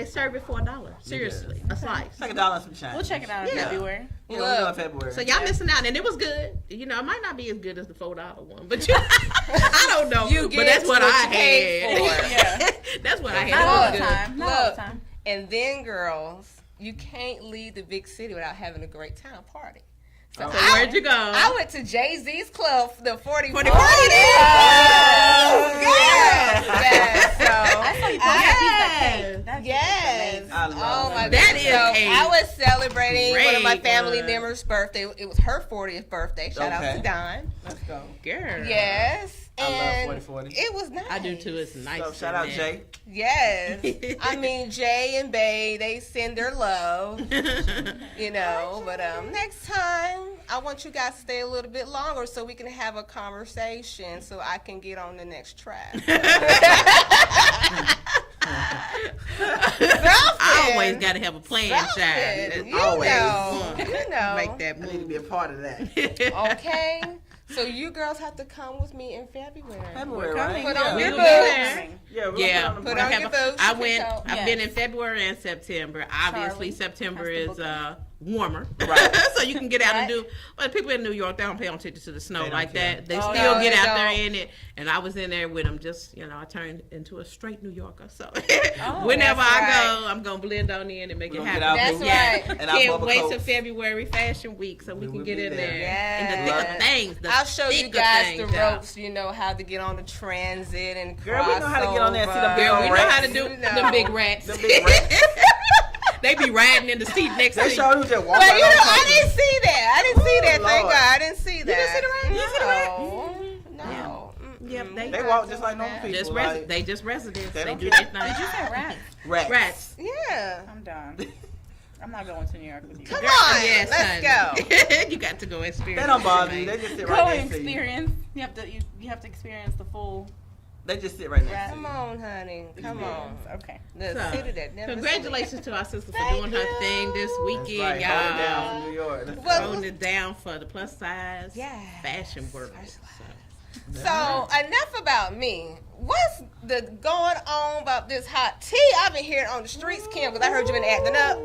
serve it for $1. Seriously, a slice. It's like $1 some change. We'll check it out in February. Yeah, we'll go in February. So y'all missing out, and it was good. You know, it might not be as good as the $4 one, but I don't know. But that's what I had. That's what I had. Not all the time. Not all the time. And then, girls, you can't leave the big city without having a great time party. So where'd you go? I went to Jay-Z's club, the 40 party. Yes. So I saw you post that cake. Yes. I love my that goodness. is I was celebrating one of my great family one. members' birthday. It was her 40th birthday. Shout out to Don. Let's go. Girl. Yes. I love 40-40. It was nice. I do too. It's nice. So shout out Jay. Yes. I mean, Jay and Bay, they send their love, you know. But next time, I want you guys to stay a little bit longer so we can have a conversation so I can get on the next track. I always got to have a plan, child. You know. Make that move. I need to be a part of that. Okay. So you girls have to come with me in February. Right? Put on your boots. Put on your boots. I've been in February and September. Obviously, September is warmer, right? So you can get out and do. But people in New York, they don't pay attention to the snow like that. They still get out there in it. And I was in there with them. Just I turned into a straight New Yorker. So whenever I go, I'm gonna blend on in and make it happen. That's right. And can't wait till February Fashion Week so we can get in there. And the thick of things. I'll show you guys the ropes. How to get on the transit and girl, we know how to get on there. See the girl, we know how to do the big rats. The big rats. They be riding in the seat next to you. They showed you just walk I didn't see that. I didn't see that. Lord. Thank God. I didn't see that. You didn't see the rat? No. You see the rat? No. Yep, they walk just like normal people. They just residents. They do their thing. Did you say rats? Rats. Yeah. I'm done. I'm not going to New York with you. Come on, let's go. You got to go experience. They don't bother you. They just sit right there. Go experience. You have to experience the full. They just sit right next to you. Come on, honey. Come on. Okay. Congratulations to our sister for doing her thing this weekend, right. y'all. Hold it down from New York. Holding it down for the plus size fashion world. So enough about me. What's going on about this hot tea I've been hearing on the streets, Kim? Because I heard you been acting up.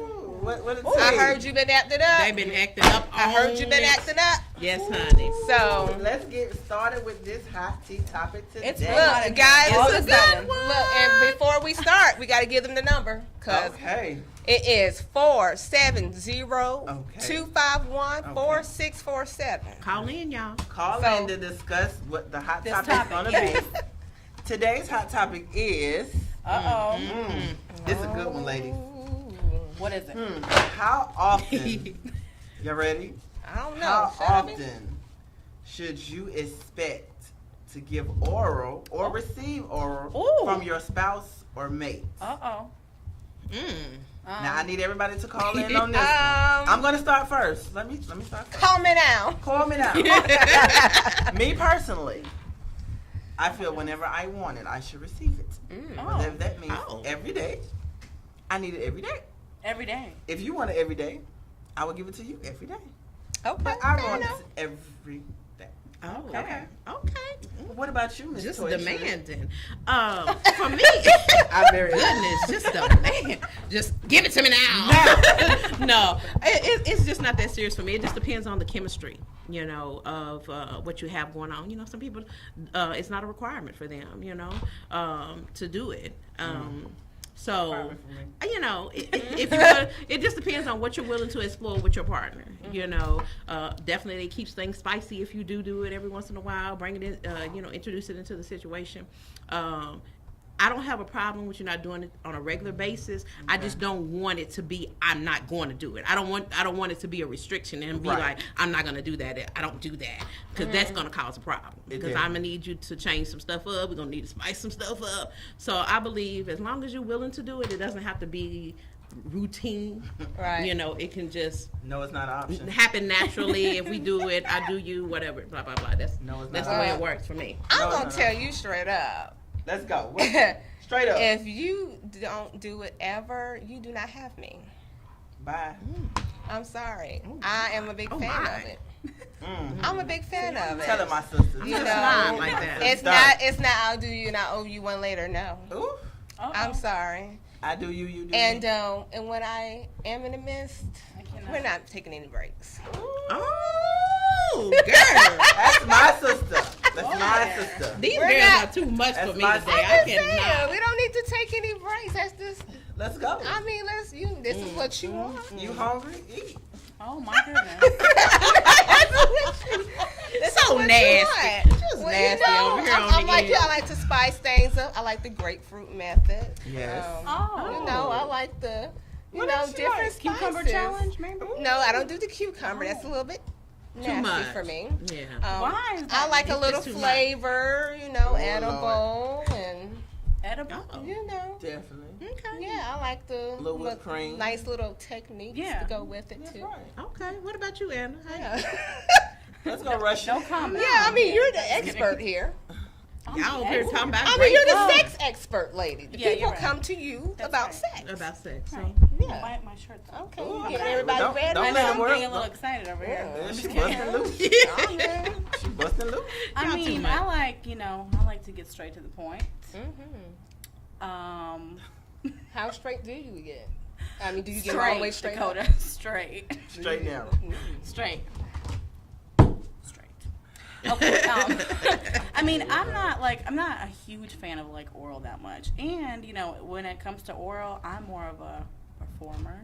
I heard you been acting up. They been acting up. I heard you been acting up. Yes, honey. So let's get started with this hot tea topic today. Look, guys, it's a good one. Look, and before we start, we got to give them the number because it is 470-251-4647. Call in, y'all. Call in to discuss what the hot topic is going to be. Today's hot topic is. This is a good one, ladies. What is it? How often? You ready? I don't know. How often should you expect to give oral or receive oral from your spouse or mate? Now I need everybody to call in on this one. I'm going to start first. Let me start first. Call me now. Call me now. Me personally, I feel whenever I want it, I should receive it. Whatever that means. Every day. I need it every day. Every day. If you want it every day, I will give it to you every day. Okay. But I want it every day. Okay. What about you, Ms. Just Toysha? demanding. For me, goodness, just demand. Just give it to me now. No, it's just not that serious for me. It just depends on the chemistry, of what you have going on. Some people, it's not a requirement for them, to do it. So, if you wanna, it just depends on what you're willing to explore with your partner. Definitely it keeps things spicy if you do it every once in a while. Bring it in, introduce it into the situation. I don't have a problem with you not doing it on a regular basis. I just don't want it to be I'm not going to do it. I don't want it to be a restriction and be like I'm not going to do that. I don't do that because that's going to cause a problem. Because I'm going to need you to change some stuff up. We're going to need to spice some stuff up. So I believe as long as you're willing to do it, it doesn't have to be routine. Right. It can just it's not an option. Happen naturally. If we do it, I do you, whatever, blah blah blah. That's the way it works for me. I'm going to tell you straight up. Let's go. Straight up. If you don't do it ever, you do not have me. Bye. I'm sorry. I am a big fan of it. I'm a big fan of it. Tell her, my sister. Like that. It's not I'll do you and I owe you one later. No. Ooh. I'm sorry. I do you, you do and me. And when I am in the midst, we're not taking any breaks. Oh, girl. That's my sister. That's my sister. These girls are too much for me today. I cannot. We don't need to take any breaks. That's just. Let's go. I mean, this is what you want. You hungry? Eat. Oh my goodness. So nasty. Just nasty over here on I'm like you. I like to spice things up. I like the grapefruit method. Yes. I like the different spices. Cucumber challenge, maybe? No, I don't do the cucumber. That's a little bit nasty for me. Yeah. Why? I like a little flavor, edible and edible. Definitely. Okay. Yeah, I like the little whipped cream. Nice little techniques to go with it too. Right. Okay. What about you, Anna? Let's go rush. No comment. Yeah, I mean you're the expert here. Y'all over here talking about. I mean, you're the sex expert, lady. The people come to you about sex. About sex. Right. Yeah. My shirt. Okay. You getting everybody ready? Don't I'm let getting a little excited over here. She busting loose. She busting loose. I mean, I like to get straight to the point. How straight do you get? I mean, do you get all the way straight, Dakota? Straight. Straight now. Straight. Okay. I mean, I'm not a huge fan of like oral that much, and you know, when it comes to oral, I'm more of a performer.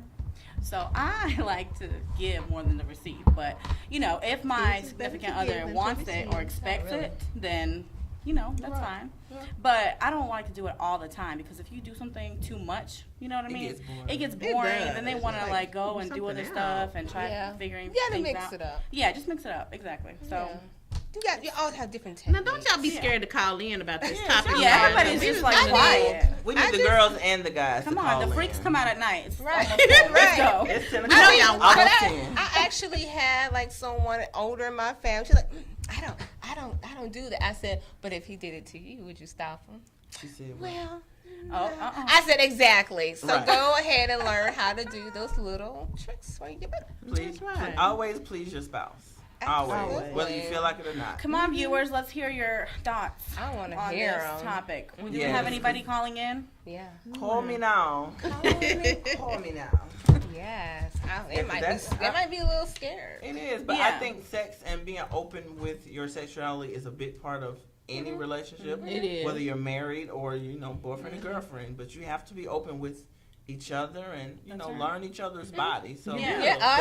So I like to give more than to receive. But you know, if my significant other wants it or expects it, then you know, that's fine. Yeah. But I don't like to do it all the time, because if you do something too much, you know what I mean? It gets boring. And then they want to like go and do other stuff and try figuring things out. You gotta mix it up. Yeah, just mix it up. Exactly. So. You all have different techniques. Now, don't y'all be scared to call in about this topic. Yeah, everybody's just like quiet. We need the girls and the guys. Come on, the freaks come out at night. Right. Let's go. It's 10 o'clock. I actually had like someone older in my family. She's like, I don't do that. I said, but if he did it to you, would you stop him? She said, well. I said exactly. So go ahead and learn how to do those little tricks for you. Please, always please your spouse. Always, whether you feel like it or not. Come on, viewers, let's hear your thoughts on this topic. Do we have anybody calling in? Yeah. Call me now. Call me now. Yes. They might be a little scared. It is, but I think sex and being open with your sexuality is a big part of any relationship. It is. Whether you're married or, you know, boyfriend and girlfriend. But you have to be open with each other and, you know, learn each other's body. So the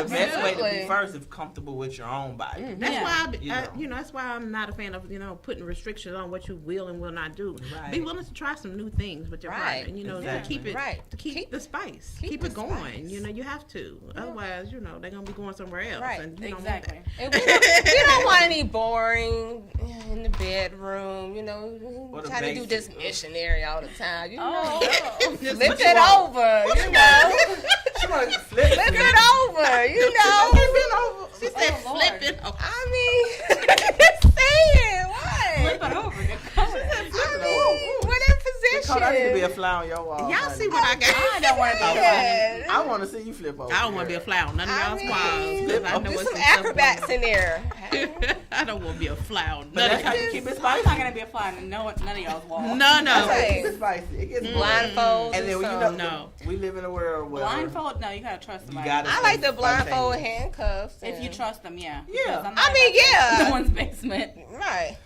best way to be first is comfortable with your own body. That's why that's why I'm not a fan of, you know, putting restrictions on what you will and will not do. Right. Be willing to try some new things with your partner, and you know, to keep the spice, keep it going. Spice. You know, you have to. Otherwise, you know, they're gonna be going somewhere else. Right. And you exactly. And we don't want any boring in the bedroom. You know, try to do this missionary all the time. You know, flip it over. You know, she want to flip it over. You know, she said flip it over. I mean, just saying what? Flip it over. What in position? I need to be a fly on your wall. Y'all see what I got? I don't want to be a fly. I want to see you flip over. I don't want to be a fly on none of y'all's walls. I know there's some acrobats in there. I don't want to be a fly on none of y'all. Keep it spicy. I'm not gonna be a fly on none of y'all's walls. No. Keep it spicy. It gets blindfold. And then you know, we live in a world where blindfold. No, you gotta trust somebody. I like the blindfold handcuffs. If you trust them, yeah. I mean, someone's basement. Right.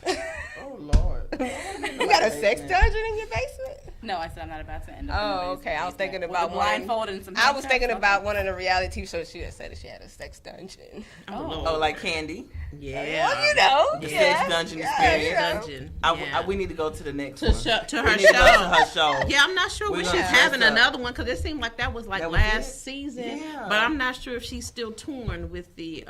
Oh Lord. You got a sex dungeon in your basement? No, I said I'm not about to end up. Oh, okay. I was thinking about blindfold and some. I was thinking about one of the reality TV shows. She had said that she had a sex dungeon. Oh, like Candy. Yeah. Well, you know, the sex dungeon experience. You we need to go to the next to one. To her show. Yeah, I'm not sure when she's having another one, because it seemed like that was like last season. Yeah. But I'm not sure if she's still torn with the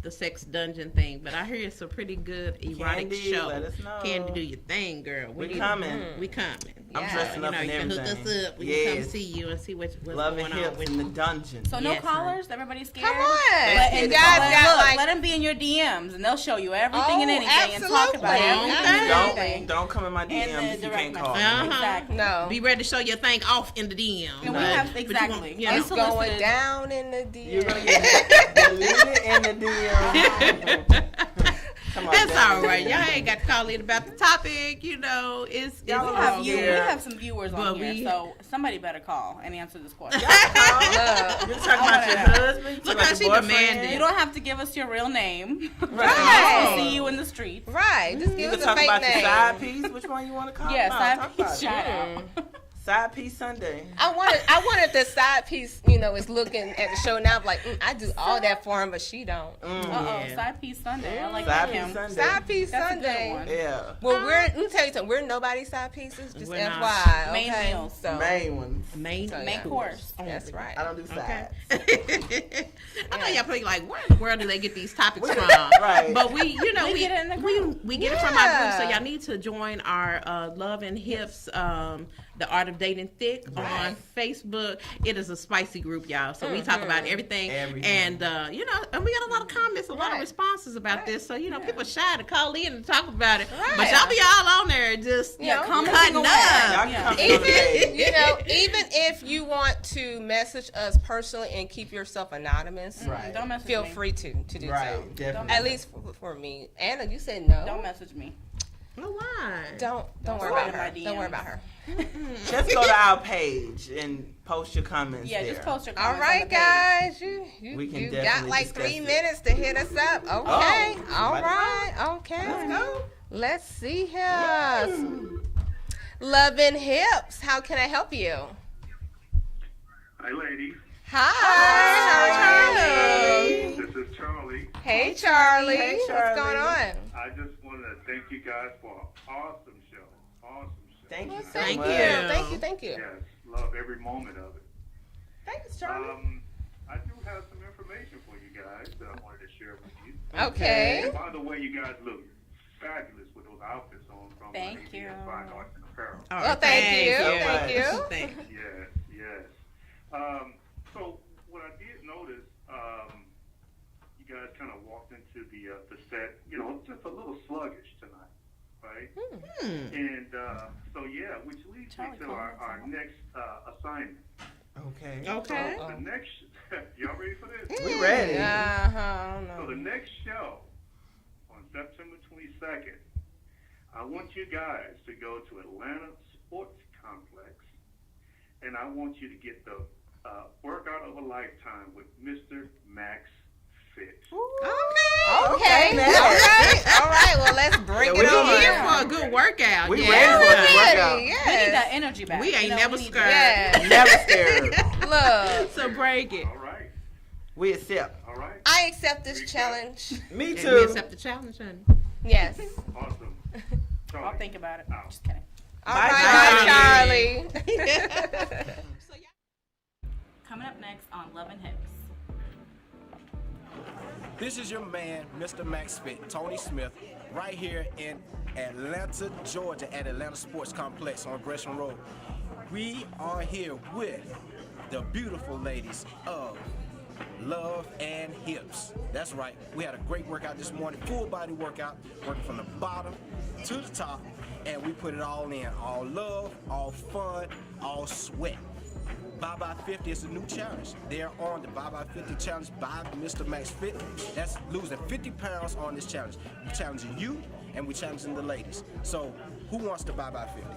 sex dungeon thing. But I hear it's a pretty good erotic show. Let us know. Candy, do your thing, girl. We coming. We coming. I'm dressing up and everything. You can hook us up. We can come see you and see what's Love going on in the dungeon. So no callers? Everybody's scared? Come on. And guys, let them be in your DMs, and they'll show you everything and anything and talk about everything. Don't come in my DMs if you can't call. Exactly. No. Be ready to show your thing off in the DM. And we have, exactly. It's going down in the DM. You're going to get deleted in the DM. That's all right. Y'all ain't got to call in about the topic. You know, we have some viewers on here, so somebody better call and answer this question. You're talking about your husband? Look how she demanded. You don't have to give us your real name. Right. See you in the streets. Right. Just give us a fake name. You can talk about your side piece. Which one you want to call? Yeah, side piece. Shout out. Side piece Sunday. I wanted the side piece, you know, is looking at the show now. I'm like, I do all that for him, but she don't. Side piece Sunday. I like side him. Piece Sunday. Side piece That's Sunday. A good one. Yeah. Well, let me tell you something. We're nobody's side pieces. Just FYI. Main meals. So. Main ones. Main course. That's right. I don't do sides. I know y'all probably like, where in the world do they get these topics from? Right. But we get it in the group. We get it from our group. So y'all need to join our Love and Hips. The Art of Dating Thick on Facebook. It is a spicy group, y'all. So we talk about everything. And, and we got a lot of comments, a lot of responses about this. So, people are shy to call in and talk about it. Right. But y'all be all on there just cutting up. Even if you want to message us personally and keep yourself anonymous, don't message feel me. free to do so. Definitely. At least for me. Anna, you said no. Don't message me. Oh, why? Don't worry about her. Don't worry about her. Just go to our page and post your comments there. Just post your comments. All right, guys. You got like 3 minutes to hit us up. Okay. All right. Okay. Let's go. Let's see here. Love and Hips. How can I help you? Hi, ladies. Hi. How are you? This is Charlie. Hey, Charlie. What's going on? I just want to thank you guys for an awesome show. Awesome show. Thank you. Thank you. Thank you. Yes, love every moment of it. Thanks, Charlie. I do have some information for you guys that I wanted to share with you. Okay. And by the way, you guys look fabulous with those outfits on from Thank you. Fine Arts and Apparel. Well, thank you. Thank you. Yes. So what I did notice, you guys kind of walked into the set, just a little sluggish tonight, right? And which leads me to our next assignment. Okay. The next, y'all ready for this? We ready. So the next show on September 22nd, I want you guys to go to Atlanta Sports Complex, and I want you to get the workout of a lifetime with Mr. Max Fit. Okay. All right. Well, let's bring it on. We're here for a good workout. We ready for a good workout. We need that energy back. We ain't never scared. Yes. Never scared. Look. So break it. All right. We accept. All right. I accept this challenge. Me And too. we accept the challenge, honey. Yes. Awesome. Charlie, I'll think about it. out. Just kidding. All Bye, right, Charlie. Coming up next on Love and Hips. This is your man, Mr. Max Fit, Tony Smith, right here in Atlanta, Georgia, at Atlanta Sports Complex on Gresham Road. We are here with the beautiful ladies of Love and Hips. That's right. We had a great workout this morning, full body workout, working from the bottom to the top, and we put it all in. All love, all fun, all sweat. Bye Bye 50 is a new challenge. They're on the Bye Bye 50 challenge by Mr. Max Fit. That's losing 50 pounds on this challenge. We're challenging you, and we're challenging the ladies. So, who wants to Bye Bye 50?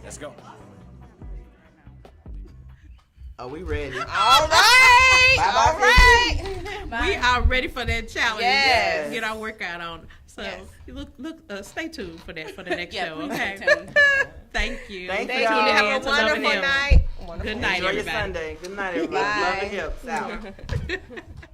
Let's go. Are we ready? All right. Bye-bye, All right. We are ready for that challenge. Yes. Get our workout on. So Yes. stay tuned for that for the next show. please Okay. stay tuned. Thank you. Thank Thank you. you. Tune in Have to a Love and wonderful Hips. night. Good night, Enjoy your everybody. Sunday. Good night, everybody. Bye. Love and Hips out.